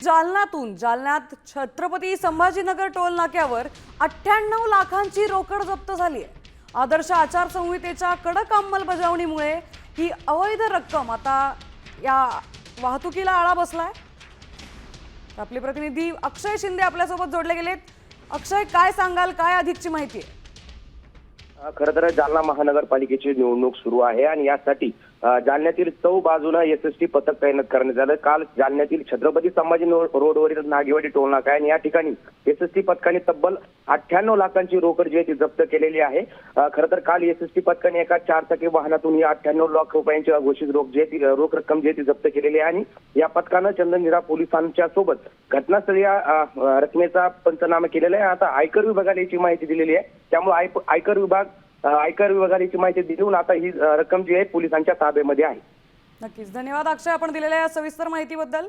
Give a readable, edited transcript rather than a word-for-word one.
जालन्यात छत्रपती संभाजीनगर टोल नाक्यावर 98 लाखांची रोकड जप्त झाली आहे। आदर्श आचारसंहितेच्या कडक अंमलबजावणीमुळे ही अवैध रक्कम आता या वाहतुकीला आळा बसलाय। आपले प्रतिनिधी अक्षय शिंदे आपल्यासोबत जोडले गेलेत। अक्षय, काय सांगाल, काय अधिकची माहिती आहे? खरं तर जालना महानगरपालिकेची निवडणूक सुरू आहे आणि यासाठी जालन्यातील चौ बाजूला एसएसटी पथक तैनात करण्यात आलं। काल जालन्यातील छत्रपती संभाजी रोडवरील नागेवाडी टोल नाका आहे आणि या ठिकाणी एसएसटी पथकाने तब्बल 98 लाखांची रोकड जी आहे ती जप्त केलेली आहे। खरं तर काल एसएसटी पथकाने एका 4 चाकी वाहनातून ही 98 लाख रुपयांची घोषित रोख रक्कम जी आहे ती जप्त केलेली आहे आणि या पथकानं चंदनझिरा पोलिसांच्या सोबत घटनास्थळी या रकमेचा पंचनामा केलेला आहे। आता आयकर विभागाला याची माहिती दिलेली आहे, त्यामुळे आयकर विभागाने याची माहिती देऊन आता ही रक्कम जी आहे पोलिसांच्या ताब्यामध्ये आहे। नक्कीच, धन्यवाद अक्षय, आपण दिलेल्या सविस्तर माहितीबद्दल।